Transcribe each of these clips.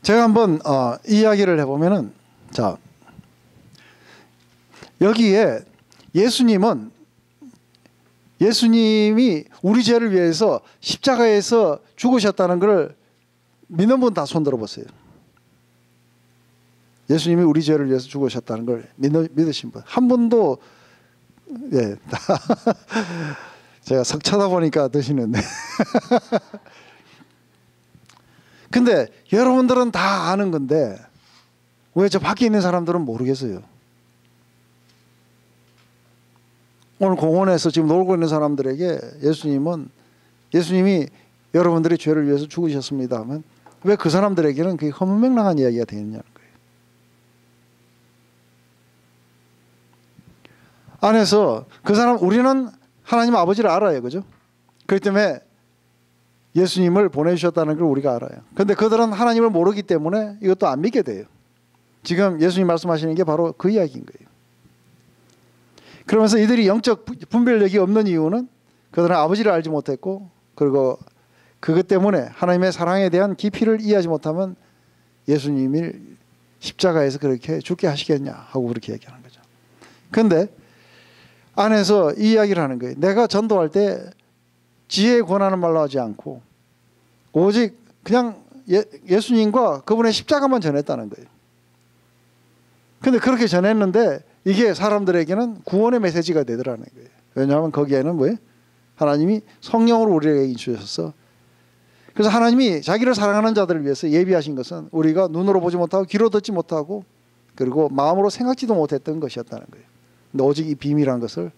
제가 한번 이야기를 해보면은, 자, 여기에 예수님이 우리 죄를 위해서 십자가에서 죽으셨다는 걸 믿는 분 다 손 들어보세요. 예수님이 우리 죄를 위해서 죽으셨다는 걸 믿으신 분 한 분도, 예, 제가 석 쳐다보니까 드시는데 근데 여러분들은 다 아는 건데 왜 저 밖에 있는 사람들은 모르겠어요? 오늘 공원에서 지금 놀고 있는 사람들에게 예수님이 여러분들의 죄를 위해서 죽으셨습니다 하면 왜 그 사람들에게는 그게 허무맹랑한 이야기가 되느냐는 거예요. 안에서 우리는 하나님 아버지를 알아요. 그죠? 그렇기 때문에 예수님을 보내주셨다는 걸 우리가 알아요. 그런데 그들은 하나님을 모르기 때문에 이것도 안 믿게 돼요. 지금 예수님 말씀하시는 게 바로 그 이야기인 거예요. 그러면서 이들이 영적 분별력이 없는 이유는 그들은 아버지를 알지 못했고, 그리고 그것 때문에 하나님의 사랑에 대한 깊이를 이해하지 못하면 예수님이 십자가에서 그렇게 죽게 하시겠냐 하고 그렇게 얘기하는 거죠. 그런데 안에서 이 이야기를 하는 거예요. 내가 전도할 때 지혜의 권하는 말로 하지 않고 오직 그냥 예수님과 그분의 십자가만 전했다는 거예요. 그런데 그렇게 전했는데 이게 사람들에게는 구원의 메시지가 되더라는 거예요. 왜냐하면 거기에는 뭐예요? 하나님이 성령으로 우리에게 주셔서, 그래서 하나님이 자기를 사랑하는 자들을 위해서 예비하신 것은 우리가 눈으로 보지 못하고 귀로 듣지 못하고 그리고 마음으로 생각지도 못했던 것이었다는 거예요. 근데 오직 이 비밀한 것을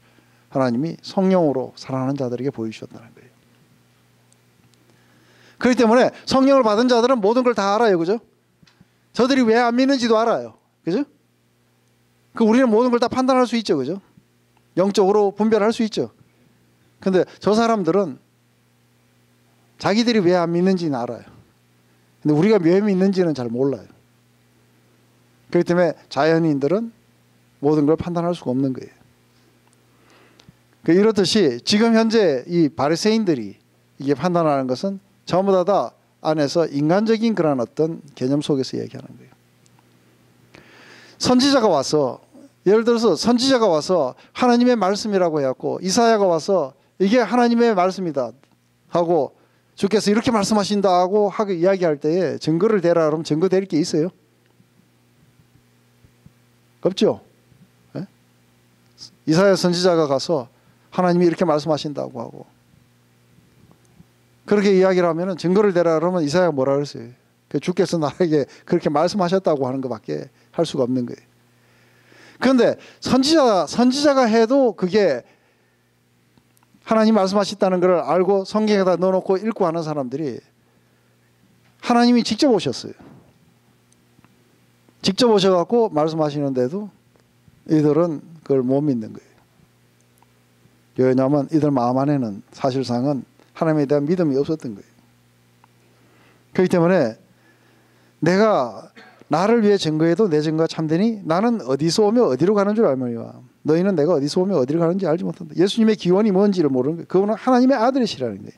하나님이 성령으로 사랑하는 자들에게 보여주셨다는 거예요. 그렇기 때문에 성령을 받은 자들은 모든 걸 다 알아요. 그죠? 저들이 왜 안 믿는지도 알아요. 그죠? 우리는 모든 걸 다 판단할 수 있죠. 그죠? 영적으로 분별할 수 있죠. 근데 저 사람들은 자기들이 왜 안 믿는지는 알아요. 근데 우리가 왜 믿는지는 잘 몰라요. 그렇기 때문에 자연인들은 모든 걸 판단할 수가 없는 거예요. 이렇듯이 지금 현재 이 바리새인들이 이게 판단하는 것은 전부 다 안에서 인간적인 그런 어떤 개념 속에서 얘기하는 거예요. 선지자가 와서, 예를 들어서 선지자가 와서 하나님의 말씀이라고 해갖고 이사야가 와서 이게 하나님의 말씀이다 하고 주께서 이렇게 말씀하신다고 하고 이야기할 때에 증거를 대라 그러면 증거 될 게 있어요? 없죠? 네? 이사야 선지자가 가서 하나님이 이렇게 말씀하신다고 하고 그렇게 이야기를 하면 증거를 대라 그러면 이사야가 뭐라 그랬어요? 주께서 나에게 그렇게 말씀하셨다고 하는 것밖에 할 수가 없는 거예요. 그런데 선지자가 해도 그게 하나님 말씀하셨다는 걸 알고 성경에다 넣어놓고 읽고 하는 사람들이 하나님이 직접 오셨어요. 직접 오셔갖고 말씀하시는데도 이들은 그걸 못 믿는 거예요. 왜냐하면 이들 마음 안에는 사실상은 하나님에 대한 믿음이 없었던 거예요. 그렇기 때문에 나를 위해 증거해도 내 증거가 참되니 나는 어디서 오며 어디로 가는 줄 알거니와 너희는 내가 어디서 오며 어디로 가는지 알지 못한다. 예수님의 기원이 뭔지를 모르는 거예요. 그분은 하나님의 아들이시라는 거예요.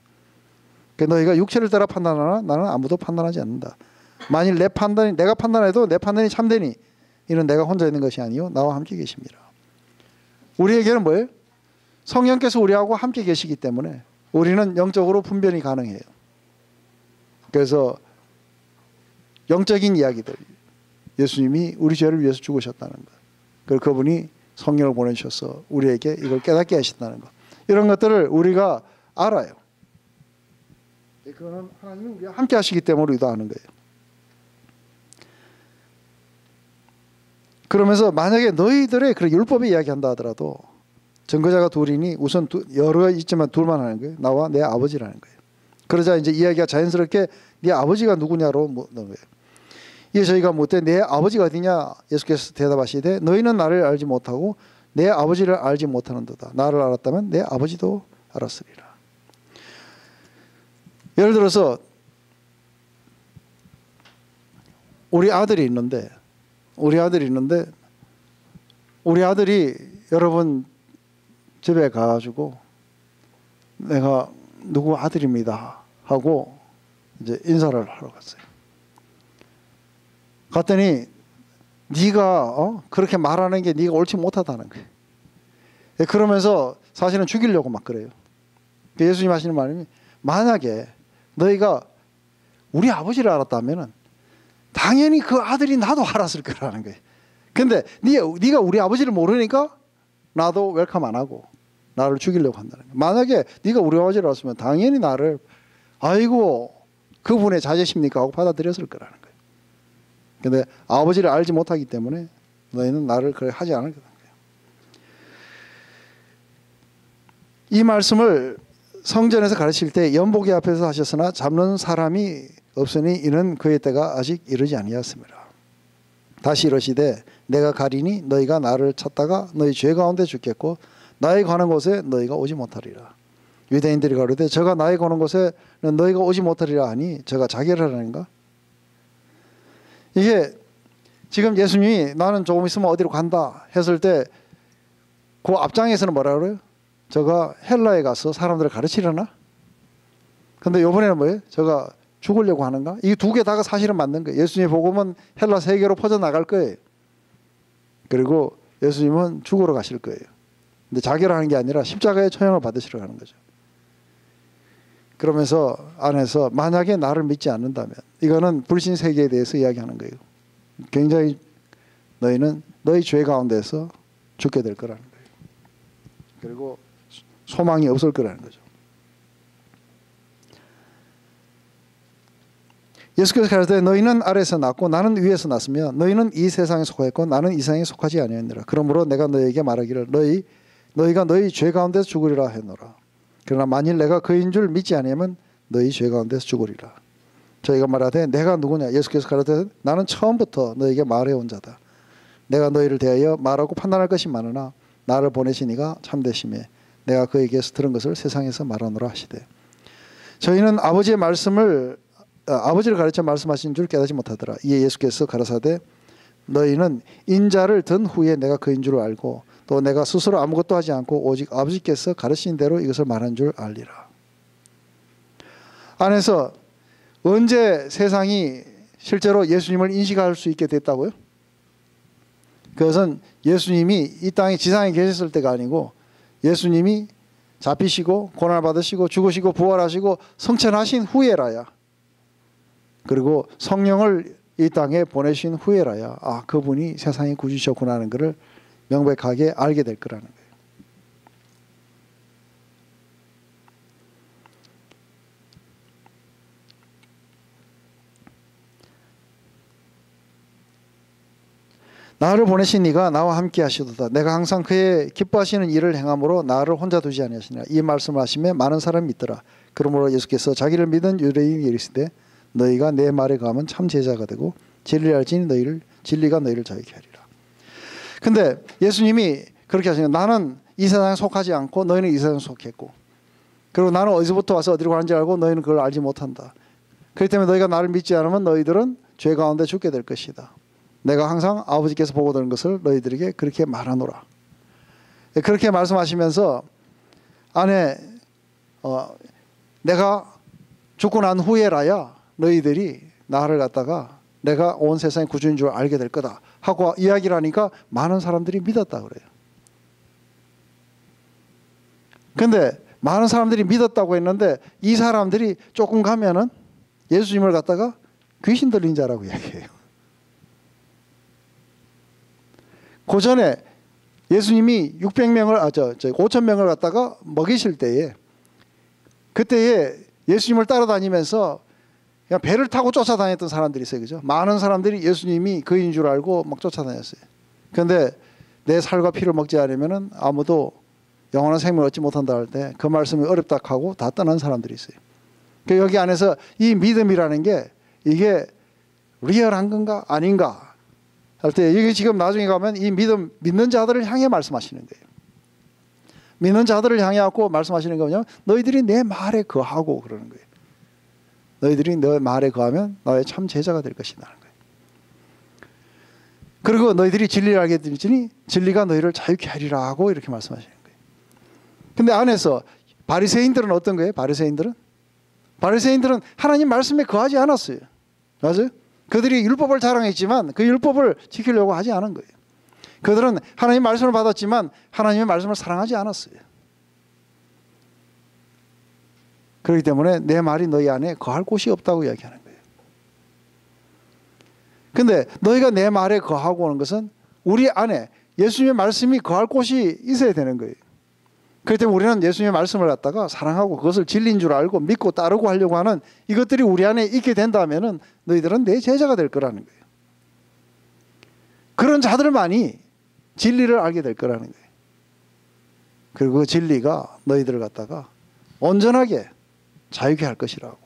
그러니까 너희가 육체를 따라 판단하나 나는 아무도 판단하지 않는다. 만일 내가 판단해도 내 판단이 참되니 이는 내가 혼자 있는 것이 아니요 나와 함께 계십니다. 우리에게는 뭐예요? 성령께서 우리하고 함께 계시기 때문에 우리는 영적으로 분별이 가능해요. 그래서 영적인 이야기들, 예수님이 우리 죄를 위해서 죽으셨다는 것, 그리고 그분이 성령을 보내주셔서 우리에게 이걸 깨닫게 하신다는 것, 이런 것들을 우리가 알아요. 그거는 하나님이 우리와 함께 하시기 때문에 우리도 아는 거예요. 그러면서 만약에 너희들의 그런 율법에 이야기한다 하더라도 증거자가 둘이니 우선 여러 있지만 둘만 하는 거예요. 나와 내 아버지라는 거예요. 그러자 이제 이야기가 자연스럽게 네 아버지가 누구냐로 묻는 거예요. 이에 저희가 묻되 내 아버지가 어디냐? 예수께서 대답하시되 너희는 나를 알지 못하고 내 아버지를 알지 못하는도다. 나를 알았다면 내 아버지도 알았으리라. 예를 들어서 우리 아들이 있는데 우리 아들이 여러분 집에 가가지고 내가 누구 아들입니다 하고 이제 인사를 하러 갔어요. 갔더니 네가 그렇게 말하는 게 네가 옳지 못하다는 거예요. 그러면서 사실은 죽이려고 막 그래요. 예수님 하시는 말씀이 만약에 너희가 우리 아버지를 알았다면 당연히 그 아들이 나도 알았을 거라는 거예요. 근데 네가 우리 아버지를 모르니까 나도 웰컴 안 하고 나를 죽이려고 한다는 거예요. 만약에 네가 우리 아버지를 알았으면 당연히 나를 아이고 그분의 자제십니까 하고 받아들였을 거라는 거예요. 근데 아버지를 알지 못하기 때문에 너희는 나를 그렇게 하지 않을 거라는 거예요. 이 말씀을 성전에서 가르칠 때 연복의 앞에서 하셨으나 잡는 사람이 없으니 이는 그의 때가 아직 이르지 아니하였습니다. 다시 이르시되 내가 가리니 너희가 나를 찾다가 너희 죄 가운데 죽겠고 나의 가는 곳에 너희가 오지 못하리라. 유대인들이 가로되 저가 나의 가는 곳에는 너희가 오지 못하리라 하니 저가 자결을 하는가? 이게 지금 예수님이 나는 조금 있으면 어디로 간다 했을 때 그 앞장에서는 뭐라 그래요? 저가 헬라에 가서 사람들을 가르치려나? 근데 이번에는 뭐예요? 저가 죽으려고 하는가? 이 두 개 다가 사실은 맞는 거예요. 예수님의 복음은 헬라 세계로 퍼져나갈 거예요. 그리고 예수님은 죽으러 가실 거예요. 근데 자결하는 게 아니라 십자가의 처형을 받으시러 가는 거죠. 그러면서 안에서 만약에 나를 믿지 않는다면 이거는 불신 세계에 대해서 이야기하는 거예요. 굉장히 너희는 너희 죄 가운데서 죽게 될 거라는 거예요. 그리고 소망이 없을 거라는 거죠. 예수께서 가르치되 너희는 아래에서 났고 나는 위에서 났으며 너희는 이 세상에 속하였고 나는 이 세상에 속하지 아니하니라. 그러므로 내가 너희에게 말하기를 너희가 너희 죄 가운데서 죽으리라 했노라. 그러나 만일 내가 그인 줄 믿지 아니하면 너희 죄 가운데서 죽으리라. 저희가 말하되 내가 누구냐? 예수께서 가르치되 나는 처음부터 너희에게 말해온 자다. 내가 너희를 대하여 말하고 판단할 것이 많으나 나를 보내신 이가 참되심에 내가 그에게서 들은 것을 세상에서 말하노라 하시되 저희는 아버지의 말씀을 아버지를 가르쳐 말씀하신 줄 깨닫지 못하더라. 이에 예수께서 가라사대 너희는 인자를 든 후에 내가 그인 줄 알고 또 내가 스스로 아무것도 하지 않고 오직 아버지께서 가르친 대로 이것을 말한 줄 알리라. 안에서 언제 세상이 실제로 예수님을 인식할 수 있게 됐다고요? 그것은 예수님이 이 땅에 지상에 계셨을 때가 아니고 예수님이 잡히시고 고난을 받으시고 죽으시고 부활하시고 성천하신 후에라야. 그리고 성령을 이 땅에 보내신 후에라야 그분이 세상의 구주셨구나 하는 것을 명백하게 알게 될 거라는 거예요. 나를 보내신 이가 나와 함께 하시도다. 내가 항상 그의 기뻐하시는 일을 행함으로 나를 혼자 두지 아니하시니라. 이 말씀을 하시며 많은 사람이 믿더라. 그러므로 예수께서 자기를 믿은 유대인이 이르시되 너희가 내 말에 감은 참 제자가 되고 진리를 알지니 진리가 너희를 자유케 하리라. 근데 예수님이 그렇게 하시니까 나는 이 세상에 속하지 않고 너희는 이 세상에 속했고 그리고 나는 어디서부터 와서 어디로 가는지 알고 너희는 그걸 알지 못한다. 그렇기 때문에 너희가 나를 믿지 않으면 너희들은 죄 가운데 죽게 될 것이다. 내가 항상 아버지께서 보고 들은 것을 너희들에게 그렇게 말하노라. 그렇게 말씀하시면서 안에 내가 죽고 난 후에라야 너희들이 나를 갖다가 내가 온 세상의 구주인 줄 알게 될 거다 하고 이야기를 하니까 많은 사람들이 믿었다 그래요. 근데 많은 사람들이 믿었다고 했는데 이 사람들이 조금 가면은 예수님을 갖다가 귀신 들린 자라고 이야기해요. 그 전에 예수님이 5,000명을 갖다가 먹이실 때에 그때에 예수님을 따라다니면서 그냥 배를 타고 쫓아다녔던 사람들이 있어요. 그죠? 많은 사람들이 예수님이 그인 줄 알고 막 쫓아다녔어요. 그런데 내 살과 피를 먹지 않으면 아무도 영원한 생명을 얻지 못한다 할 때 그 말씀이 어렵다 하고 다 떠난 사람들이 있어요. 여기 안에서 이 믿음이라는 게 이게 리얼한 건가 아닌가 할 때 이게 지금 나중에 가면 이 믿는 자들을 향해 말씀하시는 거예요. 믿는 자들을 향해 갖고 말씀하시는 거냐? 너희들이 내 말에 거하고 그러는 거예요. 너희들이 내 말에 거하면 나의 참 제자가 될 것이라는 거예요. 그리고 너희들이 진리를 알게 되니 진리가 너희를 자유케 하리라 하고 이렇게 말씀하시는 거예요. 근데 안에서 바리새인들은 어떤 거예요? 바리새인들은 하나님 말씀에 거하지 않았어요. 맞아요? 그들이 율법을 자랑했지만 그 율법을 지키려고 하지 않은 거예요. 그들은 하나님의 말씀을 받았지만 하나님의 말씀을 사랑하지 않았어요. 그렇기 때문에 내 말이 너희 안에 거할 곳이 없다고 이야기하는 거예요. 근데 너희가 내 말에 거하고 오는 것은 우리 안에 예수님의 말씀이 거할 곳이 있어야 되는 거예요. 그렇기 때문에 우리는 예수님의 말씀을 갖다가 사랑하고 그것을 진리인 줄 알고 믿고 따르고 하려고 하는 이것들이 우리 안에 있게 된다면 너희들은 내 제자가 될 거라는 거예요. 그런 자들만이 진리를 알게 될 거라는 거예요. 그리고 그 진리가 너희들을 갖다가 온전하게 자유케 할 것이라고.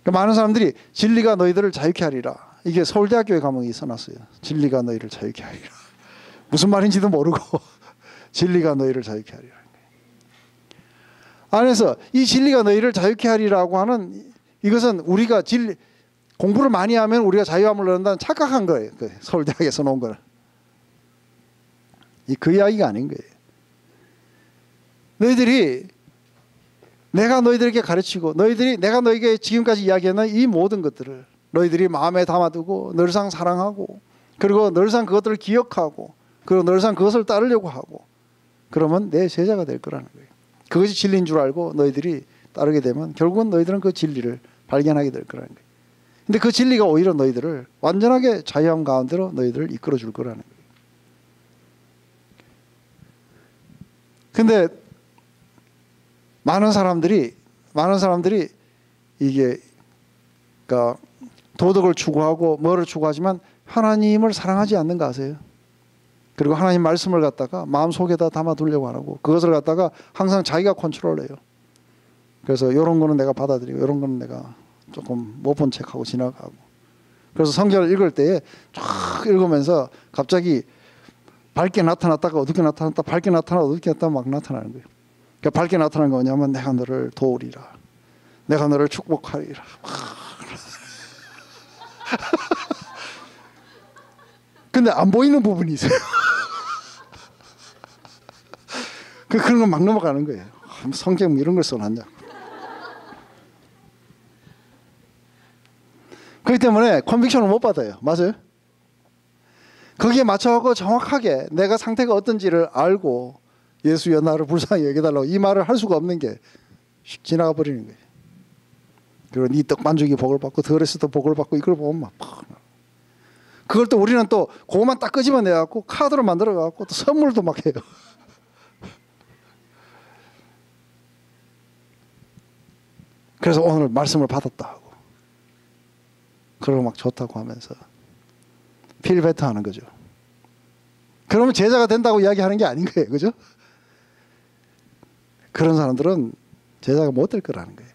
그러니까 많은 사람들이 진리가 너희들을 자유케 하리라. 이게 서울대학교에 가면 써놨어요. 진리가 너희를 자유케 하리라. 무슨 말인지도 모르고 진리가 너희를 자유케 하리라는 거예요. 안에서 이 진리가 너희를 자유케 하리라고 하는 이것은 우리가 공부를 많이 하면 우리가 자유함을 얻는다는 착각한 거예요. 그 서울대학에서 놓은 거는. 그 이야기가 아닌 거예요. 너희들이 내가 너희들에게 가르치고 내가 너희에게 지금까지 이야기하는 이 모든 것들을 너희들이 마음에 담아두고 늘상 사랑하고 그리고 늘상 그것들을 기억하고 그리고 늘상 그것을 따르려고 하고 그러면 내 제자가 될 거라는 거예요. 그것이 진리인 줄 알고 너희들이 따르게 되면 결국은 너희들은 그 진리를 발견하게 될 거라는 거예요. 근데 그 진리가 오히려 너희들을 완전하게 자유함 가운데로 너희들을 이끌어 줄 거라는 거예요. 근데 많은 사람들이 이게 그러니까 도덕을 추구하고 뭐를 추구하지만 하나님을 사랑하지 않는 거 아세요? 그리고 하나님 말씀을 갖다가 마음속에다 담아두려고 하고 그것을 갖다가 항상 자기가 컨트롤해요. 그래서 이런 거는 내가 받아들이고 이런 거는 내가 조금 못 본 척하고 지나가고. 그래서 성경을 읽을 때에 쫙 읽으면서 갑자기 밝게 나타났다가 어둡게 나타났다, 밝게 나타나다 어둡게 나타나다 막 나타나는 거예요. 그러니까 밝게 나타나는 거 뭐냐면 내가 너를 도우리라, 내가 너를 축복하리라. 근데 안 보이는 부분이 있어요. 그런 거 막 넘어가는 거예요. 성경 이런 걸 써놨냐. 그렇기 때문에 컨빅션을 못 받아요. 맞아요? 거기에 맞춰서 정확하게 내가 상태가 어떤지를 알고 예수여 나를 불쌍히 여겨달라고 이 말을 할 수가 없는 게 지나가 버리는 거예요. 그리고 네 떡반죽이 복을 받고 드레스도 복을 받고 이걸 보면 막 그걸 또 우리는 또 그것만 딱 끄집어내갖고 카드로 만들어갖고 또 선물도 막 해요. 그래서 오늘 말씀을 받았다 하고 그러고 막 좋다고 하면서 필베트 하는 거죠. 그러면 제자가 된다고 이야기하는 게 아닌 거예요. 그죠? 그런 사람들은 제자가 못 될 거라는 거예요.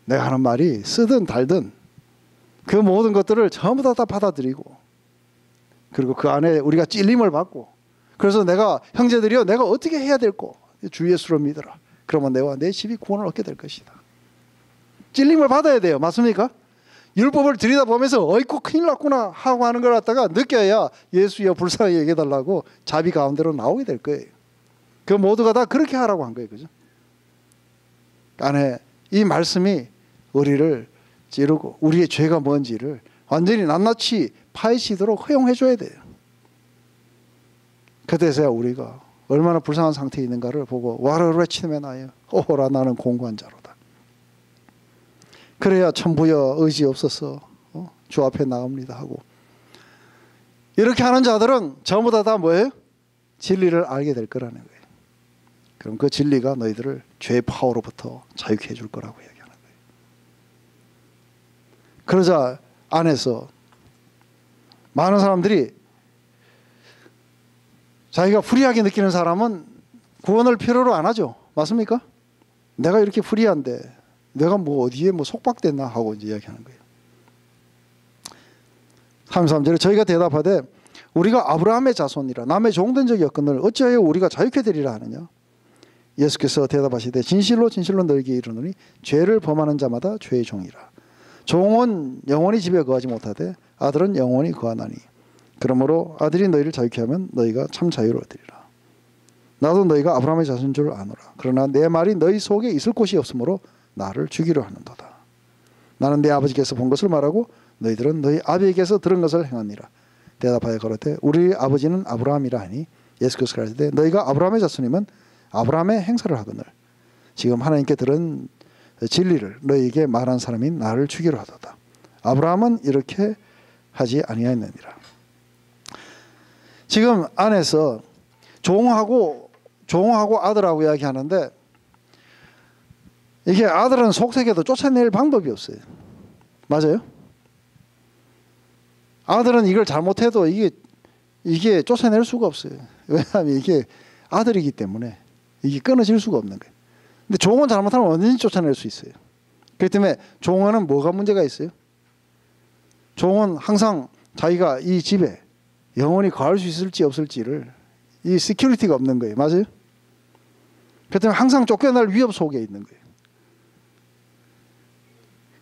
내가 하는 말이 쓰든 달든 그 모든 것들을 전부 다 받아들이고 그리고 그 안에 우리가 찔림을 받고 그래서 내가 형제들이여 내가 어떻게 해야 될꼬 주 예수를 믿어라. 그러면 내와 내 집이 구원을 얻게 될 것이다. 찔림을 받아야 돼요. 맞습니까? 율법을 들여다보면서 어이쿠 큰일 났구나 하고 하는 걸 갖다가 느껴야 예수여 불쌍히 여겨달라고 자비 가운데로 나오게 될 거예요. 그 모두가 다 그렇게 하라고 한 거예요. 그죠? 안에 이 말씀이 우리를 찌르고 우리의 죄가 뭔지를 완전히 낱낱이 파헤치도록 허용해 줘야 돼요. 그때서야 우리가 얼마나 불쌍한 상태에 있는가를 보고 와르르 외치며 나여 오호라 나는 공고한 자로다. 그래야 천부여 의지 없어서 주 앞에 나옵니다 하고 이렇게 하는 자들은 전부 다 뭐예요? 진리를 알게 될 거라는 거예요. 그럼 그 진리가 너희들을 죄의 파워로부터 자유케 해줄 거라고 얘기하는 거예요. 그러자 안에서 많은 사람들이 자기가 프리하게 느끼는 사람은 구원을 필요로 안 하죠. 맞습니까? 내가 이렇게 프리한데 내가 뭐 어디에 뭐 속박됐나 하고 이제 이야기하는 거예요. 33절에 저희가 대답하되 우리가 아브라함의 자손이라 남의 종된 적이 없거늘 어찌하여 우리가 자유케 되리라 하느냐. 예수께서 대답하시되 진실로 진실로 너희에게 이르노니 죄를 범하는 자마다 죄의 종이라. 종은 영원히 집에 거하지 못하되 아들은 영원히 거하나니 그러므로 아들이 너희를 자유케 하면 너희가 참 자유를 얻으리라. 나도 너희가 아브라함의 자손인 줄 아노라. 그러나 내 말이 너희 속에 있을 곳이 없으므로 나를 죽이려 하는도다. 나는 내 아버지께서 본 것을 말하고 너희들은 너희 아비에게서 들은 것을 행하니라. 대답하여 가로되 우리 아버지는 아브라함이라 하니 예수께서 가르치되 너희가 아브라함의 자손이면 아브라함의 행사를 하거늘 지금 하나님께 들은 진리를 너희에게 말한 사람이 나를 죽이려 하도다. 아브라함은 이렇게 하지 아니하였느니라. 지금 안에서 종하고 아들하고 이야기하는데 이게 아들은 속색에도 쫓아낼 방법이 없어요. 맞아요? 아들은 이걸 잘못해도 이게 쫓아낼 수가 없어요. 왜냐하면 이게 아들이기 때문에 이게 끊어질 수가 없는 거예요. 근데 종은 잘못하면 언제든지 쫓아낼 수 있어요. 그렇기 때문에 종은 뭐가 문제가 있어요? 종은 항상 자기가 이 집에 영원히 거할 수 있을지 없을지를 이 시큐리티가 없는 거예요. 맞아요? 그렇기 때문에 항상 쫓겨날 위협 속에 있는 거예요.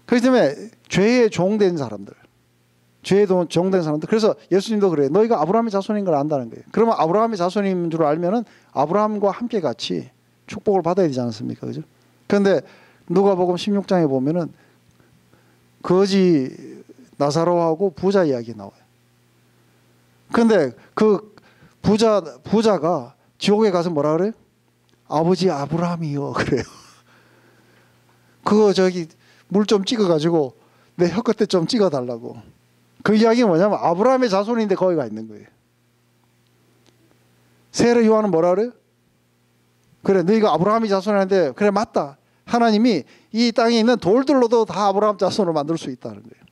그렇기 때문에 죄의 종된 사람들, 그래서 예수님도 그래요. 너희가 아브라함의 자손인 걸 안다는 거예요. 그러면 아브라함의 자손인 줄 알면은 아브라함과 함께 같이 축복을 받아야 되지 않습니까? 그죠? 그런데 누가복음 16장에 보면은 거지 나사로하고 부자 이야기 나와요. 그런데 그 부자가 지옥에 가서 뭐라 그래요? 아버지 아브라함이요 그래요. 그거 물 좀 찍어가지고 내 혀끝에 좀 찍어달라고. 그 이야기는 뭐냐면 아브라함의 자손인데 거기 가 있는 거예요. 세례 요한은 뭐라 그래요? 그래 너희가 아브라함의 자손인데 그래 맞다. 하나님이 이 땅에 있는 돌들로도 다 아브라함 자손을 만들 수 있다는 거예요.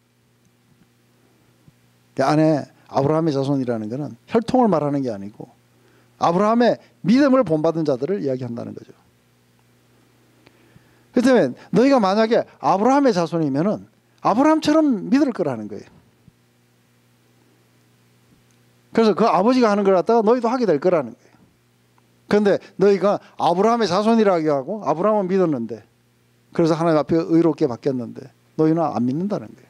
그 안에 아브라함의 자손이라는 것은 혈통을 말하는 게 아니고 아브라함의 믿음을 본받은 자들을 이야기한다는 거죠. 그렇기 때문에 너희가 만약에 아브라함의 자손이면은 아브라함처럼 믿을 거라는 거예요. 그래서 그 아버지가 하는 걸 갖다가 너희도 하게 될 거라는 거예요. 그런데 너희가 아브라함의 자손이라고 하고 아브라함은 믿었는데 그래서 하나님 앞에 의롭게 바뀌었는데 너희는 안 믿는다는 거예요.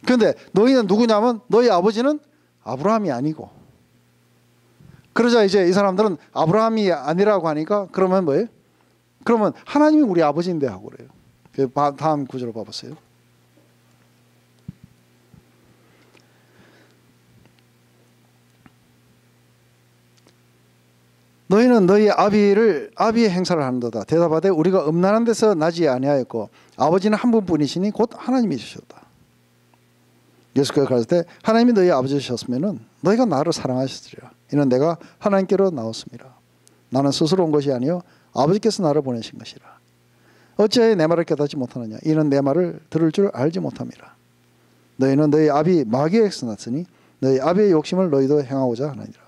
그런데 너희는 누구냐면 너희 아버지는 아브라함이 아니고 그러자 이제 이 사람들은 아브라함이 아니라고 하니까 그러면 뭐예요? 그러면 하나님이 우리 아버지인데 하고 그래요. 다음 구절을 봐보세요. 너희는 너희 아비의 행사를 하는도다. 대답하되 우리가 음란한 데서 나지 아니하였고 아버지는 한 분뿐이시니 곧 하나님이시다. 예수께서 가르치되 하나님이 너희 아버지셨으면은 너희가 나를 사랑하셨으리라. 이는 내가 하나님께로 나왔습니다. 나는 스스로 온 것이 아니요 아버지께서 나를 보내신 것이라. 어찌하여 내 말을 깨닫지 못하느냐. 이는 내 말을 들을 줄 알지 못함이라. 너희는 너희 아비 마귀에게서 났으니 너희 아비의 욕심을 너희도 행하고자 하느니라.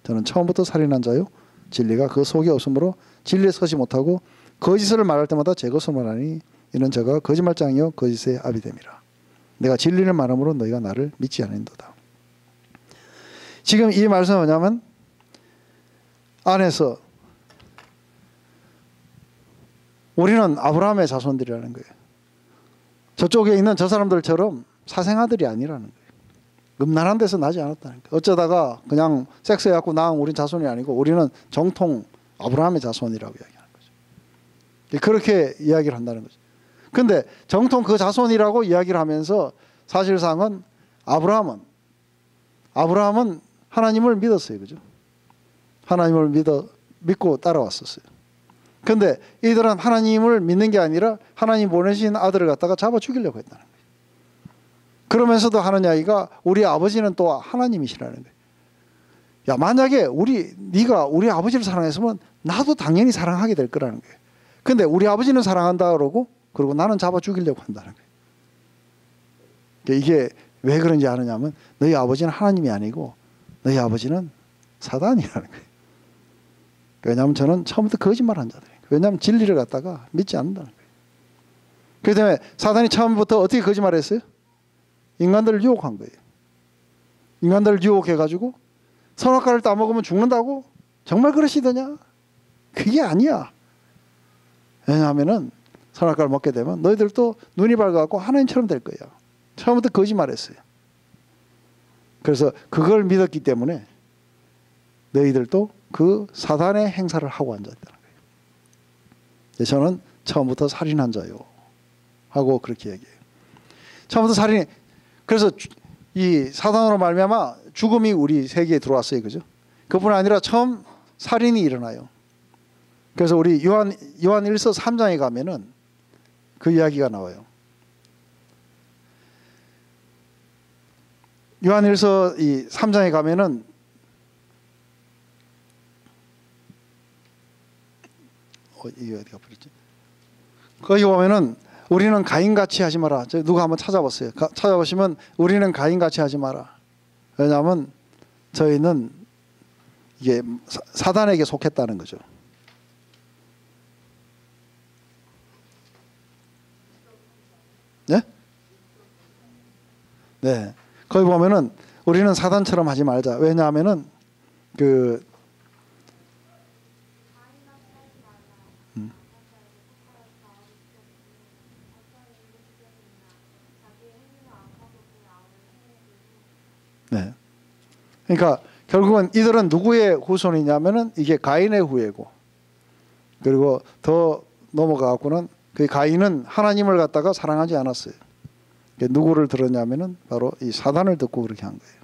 저는 처음부터 살인한 자요 진리가 그 속에 없으므로 진리에 서지 못하고 거짓을 말할 때마다 제 것을 말하니 이는 저가 거짓말장이요 거짓의 아비 됨이라. 내가 진리를 말함으로 너희가 나를 믿지 않는도다. 지금 이 말씀은 뭐냐면 안에서 우리는 아브라함의 자손들이라는 거예요. 저쪽에 있는 저 사람들처럼 사생아들이 아니라는 거예요. 음란한 데서 나지 않았다는 거예요. 어쩌다가 그냥 섹스해갖고 낳은 우린 자손이 아니고 우리는 정통 아브라함의 자손이라고 이야기하는 거죠. 그렇게 이야기를 한다는 거죠. 근데 정통 그 자손이라고 이야기를 하면서 사실상은 아브라함은 하나님을 믿었어요. 그죠? 하나님을 믿고 따라왔었어요. 근데 이들은 하나님을 믿는 게 아니라 하나님 보내신 아들을 갖다가 잡아 죽이려고 했다는 거예요. 그러면서도 하는 이야기가 우리 아버지는 또 하나님이시라는 거예요. 야, 만약에 네가 우리 아버지를 사랑했으면 나도 당연히 사랑하게 될 거라는 거예요. 근데 우리 아버지는 사랑한다 그러고 그리고 나는 잡아 죽이려고 한다는 거예요. 이게 왜 그런지 아느냐면 너희 아버지는 하나님이 아니고 너희 아버지는 사단이라는 거예요. 왜냐하면 저는 처음부터 거짓말한 자들이에요. 왜냐하면 진리를 갖다가 믿지 않는다는 거예요. 그렇기 때문에 사단이 처음부터 어떻게 거짓말했어요? 인간들을 유혹한 거예요. 인간들을 유혹해가지고 선악과를 따먹으면 죽는다고? 정말 그러시더냐? 그게 아니야. 왜냐하면은 선악과를 먹게 되면 너희들도 눈이 밝아갖고 하나님처럼 될 거야. 처음부터 거짓말했어요. 그래서 그걸 믿었기 때문에 너희들도 그 사단의 행사를 하고 앉았다는 거예요. 저는 처음부터 살인한 자요. 하고 그렇게 얘기해요. 처음부터 살인이, 그래서 이 사단으로 말미암아 죽음이 우리 세계에 들어왔어요. 그죠? 그뿐 아니라 처음 살인이 일어나요. 그래서 우리 요한 1서 3장에 가면은 그 이야기가 나와요. 요한 1서 이 3장에 가면은 이게 어디가 버렸지? 거기 보면은 우리는 가인같이 하지 마라. 누가 한번 찾아봤어요. 찾아보시면 우리는 가인같이 하지 마라. 왜냐하면 저희는 이게 사단에게 속했다는 거죠. 네? 네. 거기 보면은 우리는 사단처럼 하지 말자. 왜냐하면은 네. 그러니까 결국은 이들은 누구의 후손이냐면은 이게 가인의 후예고, 그리고 더 넘어가고는 그 가인은 하나님을 갖다가 사랑하지 않았어요. 누구를 들었냐면은 바로 이 사단을 듣고 그렇게 한 거예요.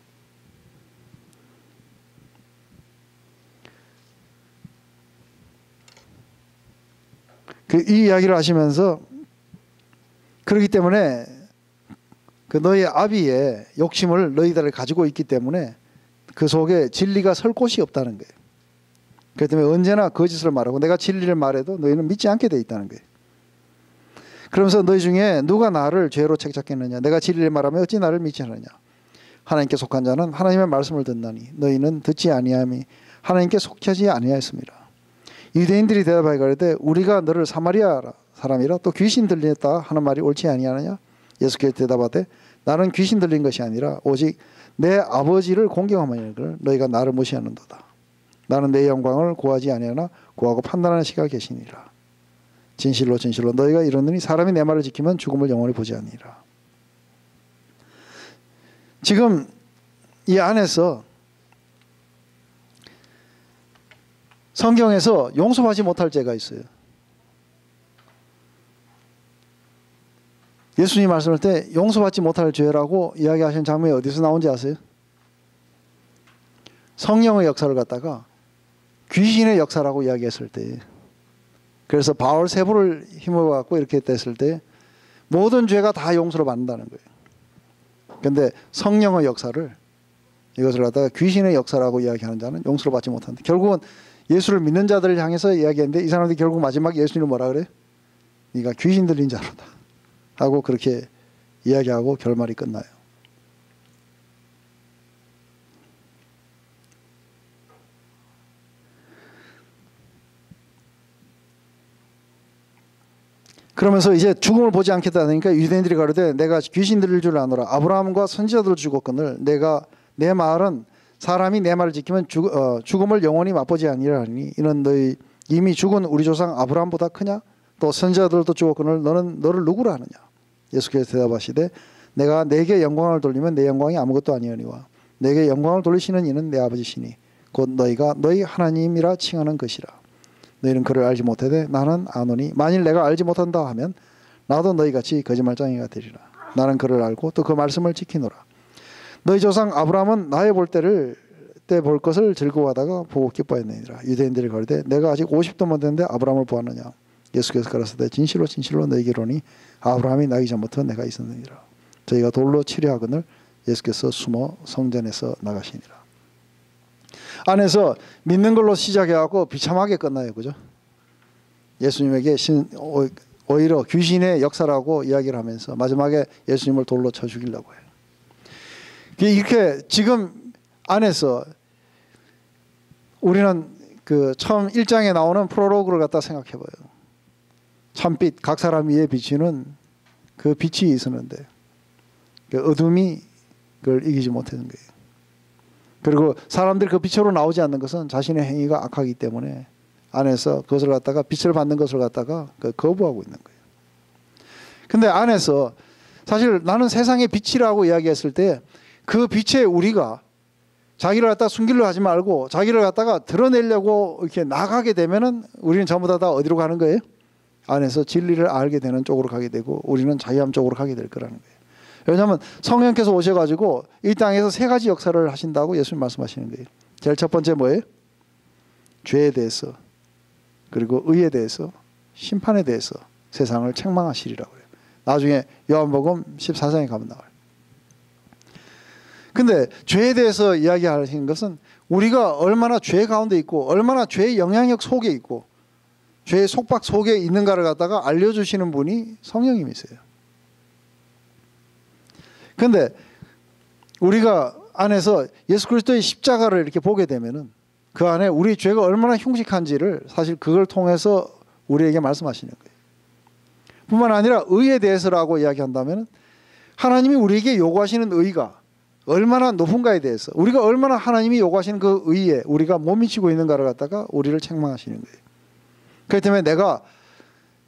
이 이야기를 하시면서 그렇기 때문에 그 너희 아비의 욕심을 너희들을 가지고 있기 때문에 그 속에 진리가 설 곳이 없다는 거예요. 그렇기 때문에 언제나 거짓을 말하고 내가 진리를 말해도 너희는 믿지 않게 돼 있다는 거예요. 그러면서 너희 중에 누가 나를 죄로 책잡겠느냐? 내가 진리를 말하면 어찌 나를 믿지 않느냐? 하나님께 속한 자는 하나님의 말씀을 듣나니 너희는 듣지 아니함이 하나님께 속하지 아니하였습니다. 유대인들이 대답하여 가로되 우리가 너를 사마리아 사람이라 또 귀신 들렸다 하는 말이 옳지 아니하느냐? 예수께서 대답하되 나는 귀신 들린 것이 아니라 오직 내 아버지를 공경하며 너희가 나를 무시하는도다. 나는 내 영광을 구하지 아니하나 구하고 판단하는 시가 계시니라. 진실로 진실로 너희가 이르노니 사람이 내 말을 지키면 죽음을 영원히 보지 아니라. 지금 이 안에서 성경에서 용서하지 못할 죄가 있어요. 예수님 말씀할 때 용서받지 못할 죄라고 이야기하신 장면이 어디서 나온지 아세요? 성령의 역사를 갖다가 귀신의 역사라고 이야기했을 때, 그래서 바울 세부를 힘을 갖고 이렇게 됐을 때 모든 죄가 다 용서를 받는다는 거예요. 그런데 성령의 역사를, 이것을 갖다가 귀신의 역사라고 이야기하는 자는 용서를 받지 못한다. 결국은 예수를 믿는 자들을 향해서 이야기했는데 이 사람들이 결국 마지막에 예수님을 뭐라 그래요? 네가 귀신 들린 자로다 하고 그렇게 이야기하고 결말이 끝나요. 그러면서 이제 죽음을 보지 않겠다니까 유대인들이 가로되 내가 귀신 들릴 줄 아노라. 아브라함과 선지자들을 죽었거늘 내가 내 말은 사람이 내 말을 지키면 죽음을 영원히 맛보지 아니하리라 하니 이는 너희 이미 죽은 우리 조상 아브라함보다 크냐? 또 선지자들도 죽었거늘 너는 너를 누구라 하느냐? 예수께서 대답하시되 내가 내게 영광을 돌리면 내 영광이 아무것도 아니오니와 내게 영광을 돌리시는 이는 내 아버지시니 곧 너희가 너희 하나님이라 칭하는 것이라. 너희는 그를 알지 못하되 나는 아노니 만일 내가 알지 못한다 하면 나도 너희같이 거짓말쟁이가 되리라. 나는 그를 알고 또 그 말씀을 지키노라. 너희 조상 아브라함은 나의 때 볼 것을 즐거워하다가 보고 기뻐했느니라. 유대인들이 가로되 내가 아직 50도 못 됐는데 아브라함을 보았느냐? 예수께서 가라사대 진실로 진실로 너희에게로니 아브라함이 나기 전부터 내가 있었느니라. 저희가 돌로 치려하거늘 예수께서 숨어 성전에서 나가시니라. 안에서 믿는 걸로 시작해갖고 비참하게 끝나요. 그죠? 예수님에게 오히려 귀신의 역사라고 이야기를 하면서 마지막에 예수님을 돌로 쳐 죽이려고 해요. 이렇게 지금 안에서 우리는 그 처음 1장에 나오는 프롤로그를 갖다 생각해봐요. 참빛, 각 사람 위에 비치는 그 빛이 있었는데 그 어둠이 그걸 이기지 못하는 거예요. 그리고 사람들이 그 빛으로 나오지 않는 것은 자신의 행위가 악하기 때문에 안에서 그것을 갖다가 빛을 받는 것을 갖다가 거부하고 있는 거예요. 근데 안에서 사실 나는 세상의 빛이라고 이야기했을 때 그 빛에 우리가 자기를 갖다 숨기려 하지 말고 자기를 갖다가 드러내려고 이렇게 나가게 되면은 우리는 전부 다 어디로 가는 거예요? 안에서 진리를 알게 되는 쪽으로 가게 되고 우리는 자유함 쪽으로 가게 될 거라는 거예요. 왜냐하면 성령께서 오셔가지고 이 땅에서 세 가지 역사를 하신다고 예수님 말씀하시는 거예요. 제일 첫 번째 뭐예요? 죄에 대해서, 그리고 의에 대해서, 심판에 대해서 세상을 책망하시리라고 해요. 나중에 요한복음 14장에 가면 나와요. 근데 죄에 대해서 이야기하시는 것은 우리가 얼마나 죄 가운데 있고 얼마나 죄의 영향력 속에 있고 죄의 속박 속에 있는가를 갖다가 알려주시는 분이 성령님이세요. 근데 우리가 안에서 예수 그리스도의 십자가를 이렇게 보게 되면은 그 안에 우리 죄가 얼마나 흉측한지를 사실 그걸 통해서 우리에게 말씀하시는 거예요. 뿐만 아니라 의에 대해서라고 이야기한다면 하나님이 우리에게 요구하시는 의가 얼마나 높은가에 대해서 우리가 얼마나 하나님이 요구하시는 그 의에 우리가 못 미치고 있는가를 갖다가 우리를 책망하시는 거예요. 그렇기 때문에 내가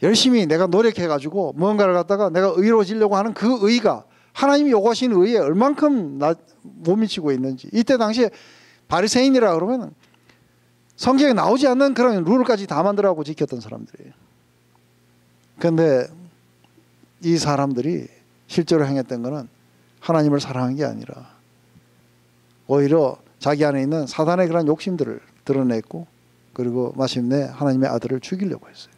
열심히 내가 노력해가지고 무언가를 갖다가 내가 의로워지려고 하는 그 의가 하나님이 요구하시는 의에 얼만큼 못 미치고 있는지. 이때 당시에 바리새인이라 그러면 성경에 나오지 않는 그런 룰까지 다 만들어가고 지켰던 사람들이에요. 그런데 이 사람들이 실제로 행했던 것은 하나님을 사랑한 게 아니라 오히려 자기 안에 있는 사단의 그런 욕심들을 드러냈고 그리고 마침내 하나님의 아들을 죽이려고 했어요.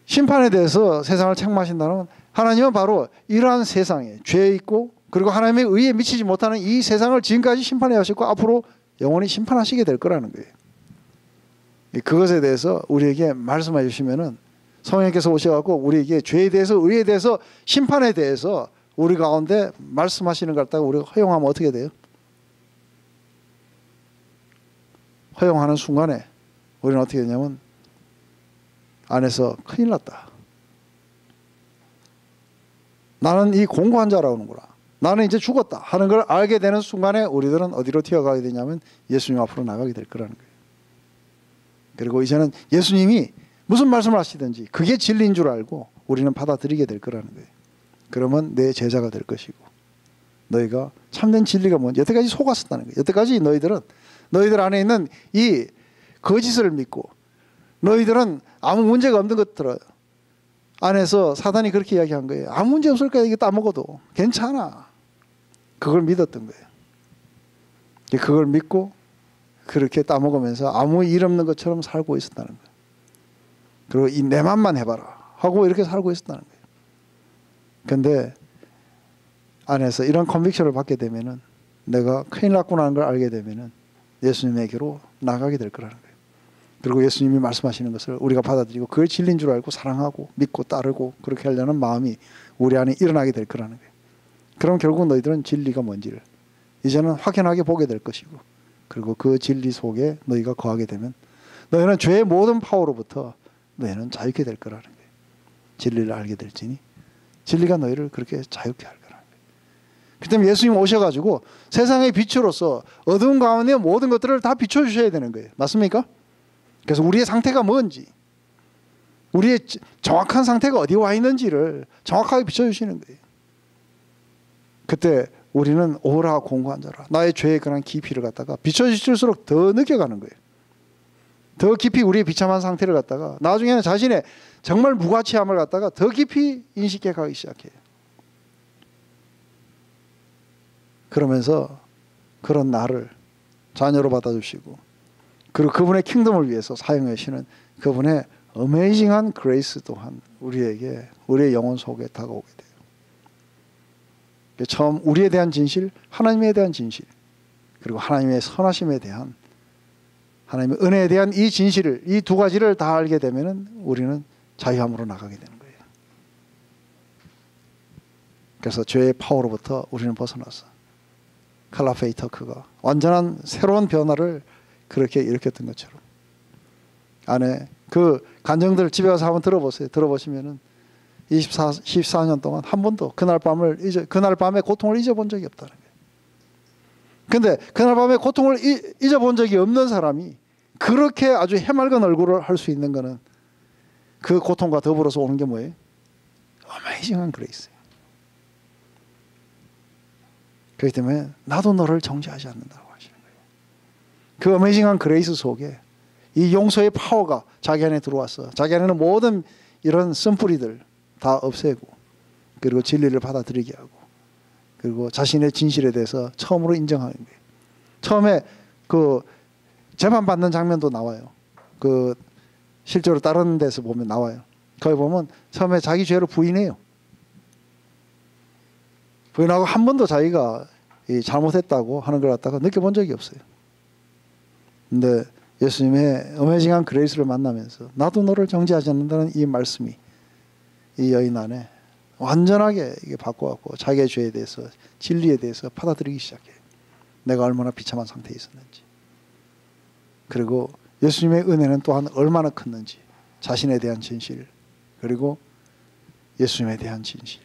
심판에 대해서 세상을 책망하신다는 하나님은 바로 이러한 세상에 죄 있고 그리고 하나님의 의에 미치지 못하는 이 세상을 지금까지 심판해 하셨고 앞으로 영원히 심판하시게 될 거라는 거예요. 그것에 대해서 우리에게 말씀해 주시면은 성령께서 오셔갖고 우리에게 죄에 대해서 의에 대해서 심판에 대해서 우리 가운데 말씀하시는 걸 갖다가 우리가 허용하면 어떻게 돼요? 허용하는 순간에 우리는 어떻게 되냐면 안에서 큰일 났다. 나는 이 공고한 자라는구나. 나는 이제 죽었다 하는 걸 알게 되는 순간에 우리들은 어디로 튀어가게 되냐면 예수님 앞으로 나가게 될 거라는 거예요. 그리고 이제는 예수님이 무슨 말씀을 하시든지 그게 진리인 줄 알고 우리는 받아들이게 될 거라는 거예요. 그러면 내 제자가 될 것이고 너희가 참된 진리가 뭔지 여태까지 속았었다는 거예요. 여태까지 너희들 안에 있는 이 거짓을 믿고 너희들은 아무 문제가 없는 것들을 안에서 사단이 그렇게 이야기한 거예요. 아무 문제 없을 거야. 이거 따먹어도 괜찮아. 그걸 믿었던 거예요. 그걸 믿고 그렇게 따먹으면서 아무 일 없는 것처럼 살고 있었다는 거예요. 그리고 이 내 맘만 해봐라 하고 이렇게 살고 있었다는 거예요. 그런데 안에서 이런 컨빅션을 받게 되면은 내가 큰일 났구나 하는 걸 알게 되면은 예수님에게로 나가게 될 거라는 거예요. 그리고 예수님이 말씀하시는 것을 우리가 받아들이고 그걸 진리인 줄 알고 사랑하고 믿고 따르고 그렇게 하려는 마음이 우리 안에 일어나게 될 거라는 거예요. 그럼 결국 너희들은 진리가 뭔지를 이제는 확연하게 보게 될 것이고 그리고 그 진리 속에 너희가 거하게 되면 너희는 죄의 모든 파워로부터 너희는 자유케 될 거라는 거예요. 진리를 알게 될지니 진리가 너희를 그렇게 자유케 할 거라는 거예요. 그 때문에 예수님 오셔가지고 세상의 빛으로서 어두운 가운데 모든 것들을 다 비춰주셔야 되는 거예요. 맞습니까? 그래서 우리의 상태가 뭔지 우리의 정확한 상태가 어디 와 있는지를 정확하게 비춰주시는 거예요. 그때 우리는 오라 공고한 자라 나의 죄의 그런 깊이를 갖다가 비춰주실수록 더 느껴가는 거예요. 더 깊이 우리의 비참한 상태를 갖다가 나중에는 자신의 정말 무가치함을 갖다가 더 깊이 인식해 가기 시작해요. 그러면서 그런 나를 자녀로 받아주시고 그리고 그분의 킹덤을 위해서 사용하시는 그분의 어메이징한 그레이스 또한 우리에게 우리의 영혼 속에 다가오게 돼요. 처음 우리에 대한 진실, 하나님에 대한 진실 그리고 하나님의 선하심에 대한 하나님의 은혜에 대한 이 진실을 이 두 가지를 다 알게 되면 우리는 자유함으로 나가게 되는 거예요. 그래서 죄의 파워로부터 우리는 벗어나서 칼라페이터크가 완전한 새로운 변화를 그렇게 일으켰던 것처럼 안에 그 간증들 집에 가서 한번 들어보세요. 들어보시면은 14년 동안 한 번도 그날 밤의 고통을 잊어본 적이 없다는 거예요. 근데 그날 밤의 고통을 잊어본 적이 없는 사람이 그렇게 아주 해맑은 얼굴을 할 수 있는 거는 그 고통과 더불어서 오는 게 뭐예요? 어메이징한 그레이스예요. 그렇기 때문에 나도 너를 정죄하지 않는다고 하시는 거예요. 그 어메이징한 그레이스 속에 이 용서의 파워가 자기 안에 들어왔어. 자기 안에는 모든 이런 쓴뿌리들 다 없애고, 그리고 진리를 받아들이게 하고, 그리고 자신의 진실에 대해서 처음으로 인정하는 거예요. 처음에 그 재판받는 장면도 나와요. 그 실제로 다른 데서 보면 나와요. 거기 보면 처음에 자기 죄를 부인해요. 부인하고 한 번도 자기가 잘못했다고 하는 걸 갖다가 느껴본 적이 없어요. 근데 예수님의 어메이징한 그레이스를 만나면서 나도 너를 정죄하지 않는다는 이 말씀이 이 여인 안에 완전하게 이게 바꿔갖고 자기의 죄에 대해서, 진리에 대해서 받아들이기 시작해요. 내가 얼마나 비참한 상태에 있었는지, 그리고 예수님의 은혜는 또한 얼마나 컸는지, 자신에 대한 진실, 그리고 예수님에 대한 진실,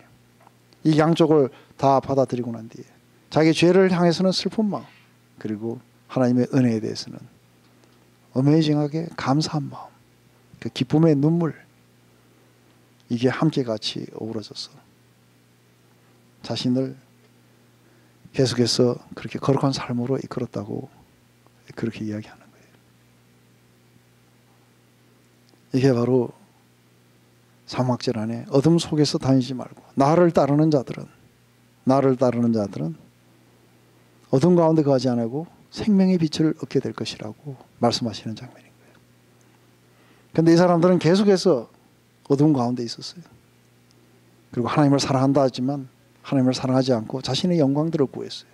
이 양쪽을 다 받아들이고 난 뒤에 자기 죄를 향해서는 슬픈 마음, 그리고 하나님의 은혜에 대해서는 어메이징하게 감사한 마음, 그 기쁨의 눈물, 이게 함께 같이 어우러져서 자신을 계속해서 그렇게 거룩한 삶으로 이끌었다고 그렇게 이야기하는 거예요. 이게 바로 사막절 안에 어둠 속에서 다니지 말고 나를 따르는 자들은 어둠 가운데 거하지 않고 생명의 빛을 얻게 될 것이라고 말씀하시는 장면인 거예요. 그런데 이 사람들은 계속해서 어둠 가운데 있었어요. 그리고 하나님을 사랑한다 하지만 하나님을 사랑하지 않고 자신의 영광들을 구했어요.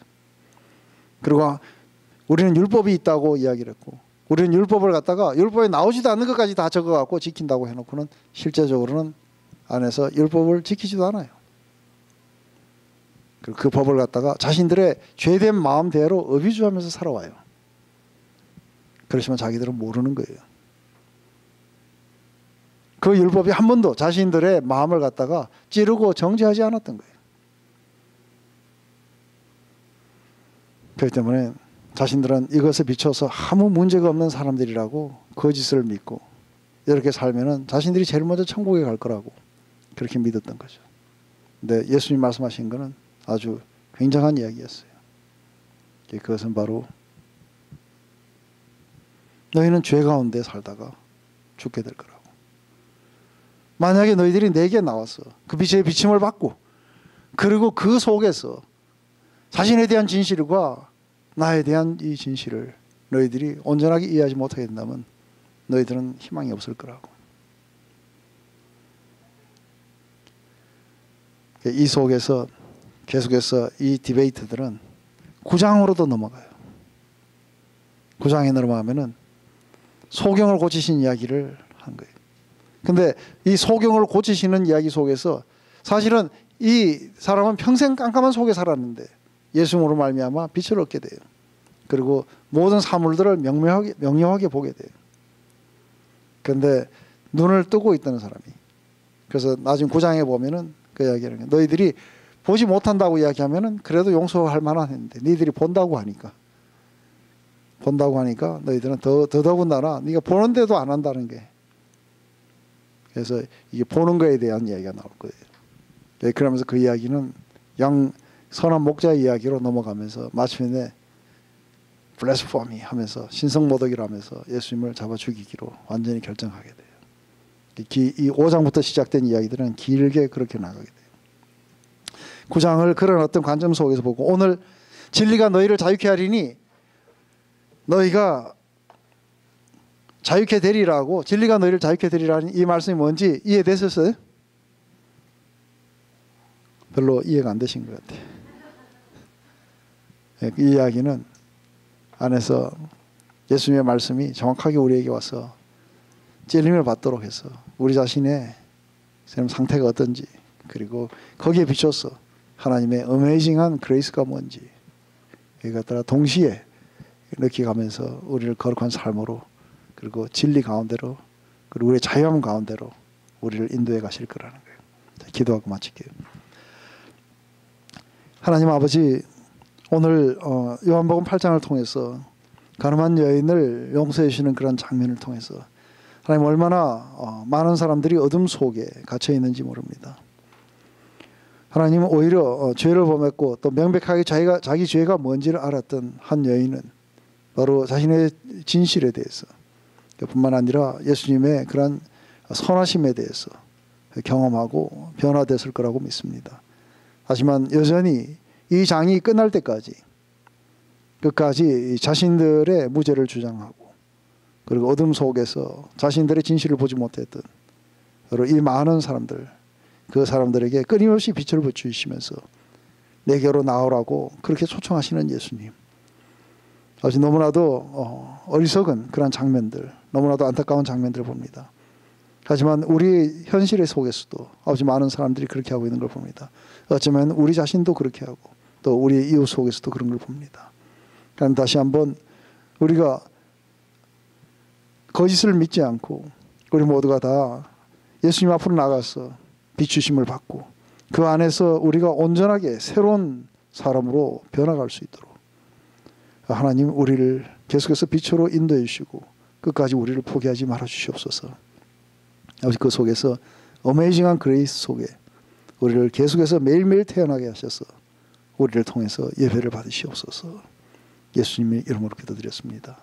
그리고 우리는 율법이 있다고 이야기를 했고, 우리는 율법을 갖다가 율법에 나오지도 않는 것까지 다 적어갖고 지킨다고 해놓고는 실제적으로는 안에서 율법을 지키지도 않아요. 그리고 그 법을 갖다가 자신들의 죄된 마음대로 어비주하면서 살아와요. 그렇지만 자기들은 모르는 거예요. 그 율법이 한 번도 자신들의 마음을 갖다가 찌르고 정죄하지 않았던 거예요. 그렇기 때문에 자신들은 이것에 비춰서 아무 문제가 없는 사람들이라고 거짓을 믿고 이렇게 살면은 자신들이 제일 먼저 천국에 갈 거라고 그렇게 믿었던 거죠. 근데 예수님 말씀하신 거는 아주 굉장한 이야기였어요. 그것은 바로 너희는 죄 가운데 살다가 죽게 될 거라고. 만약에 너희들이 내게 나와서 그 빛의 비침을 받고, 그리고 그 속에서 자신에 대한 진실과 나에 대한 이 진실을 너희들이 온전하게 이해하지 못하게 된다면 너희들은 희망이 없을 거라고. 이 속에서 계속해서 이 디베이트들은 9장으로도 넘어가요. 9장에 넘어가면은 소경을 고치신 이야기를 한 거예요. 근데 이 소경을 고치시는 이야기 속에서 사실은 이 사람은 평생 깜깜한 속에 살았는데 예수님으로 말미암아 빛을 얻게 돼요. 그리고 모든 사물들을 명료하게 보게 돼요. 그런데 눈을 뜨고 있다는 사람이, 그래서 나중에 9장에 보면은 그 이야기를 해요. 너희들이 보지 못한다고 이야기하면은 그래도 용서할 만한 했는데 너희들이 본다고 하니까 너희들은 더더군다나 네가 보는데도 안 한다는 게, 그래서 이게 보는 거에 대한 이야기가 나올 거예요. 그러면서 그 이야기는 선한 목자의 이야기로 넘어가면서 마침내 블레스포미 하면서 신성모독이라 하면서 예수님을 잡아 죽이기로 완전히 결정하게 돼요. 이 5장부터 시작된 이야기들은 길게 그렇게 나가게 돼요. 9장을 그런 어떤 관점 속에서 보고, 오늘 진리가 너희를 자유케 하리니 너희가 자유케 되리라고, 진리가 너희를 자유케 되리라는 이 말씀이 뭔지 이해되셨어요? 별로 이해가 안 되신 것 같아요. 이 이야기는 안에서 예수님의 말씀이 정확하게 우리에게 와서 찔림을 받도록 해서 우리 자신의 상태가 어떤지, 그리고 거기에 비춰서 하나님의 어메이징한 그레이스가 뭔지 이것들을 동시에 느끼가면서 우리를 거룩한 삶으로, 그리고 진리 가운데로, 그리고 우리의 자유함 가운데로 우리를 인도해 가실 거라는 거예요. 자, 기도하고 마칠게요. 하나님 아버지, 오늘 요한복음 8장을 통해서 가늠한 여인을 용서해 주시는 그런 장면을 통해서 하나님 얼마나 많은 사람들이 어둠 속에 갇혀 있는지 모릅니다. 하나님은 오히려 죄를 범했고 또 명백하게 자기 죄가 뭔지를 알았던 한 여인은 바로 자신의 진실에 대해서, 뿐만 아니라 예수님의 그런 선하심에 대해서 경험하고 변화됐을 거라고 믿습니다. 하지만 여전히 이 장이 끝날 때까지 끝까지 자신들의 무죄를 주장하고 그리고 어둠 속에서 자신들의 진실을 보지 못했던 이 많은 사람들, 그 사람들에게 끊임없이 빛을 비추시면서 내게로 나오라고 그렇게 초청하시는 예수님. 아주 너무나도 어리석은 그런 장면들, 너무나도 안타까운 장면들을 봅니다. 하지만 우리 현실의 속에서도 아주 많은 사람들이 그렇게 하고 있는 걸 봅니다. 어쩌면 우리 자신도 그렇게 하고 또 우리 이웃 속에서도 그런 걸 봅니다. 그럼 다시 한번 우리가 거짓을 믿지 않고 우리 모두가 다 예수님 앞으로 나가서 비추심을 받고 그 안에서 우리가 온전하게 새로운 사람으로 변화갈 수 있도록 하나님 우리를 계속해서 빛으로 인도해 주시고 끝까지 우리를 포기하지 말아 주시옵소서. 아버지 그 속에서 어메이징한 그레이스 속에 우리를 계속해서 매일매일 태어나게 하셔서 우리를 통해서 예배를 받으시옵소서. 예수님의 이름으로 기도드렸습니다.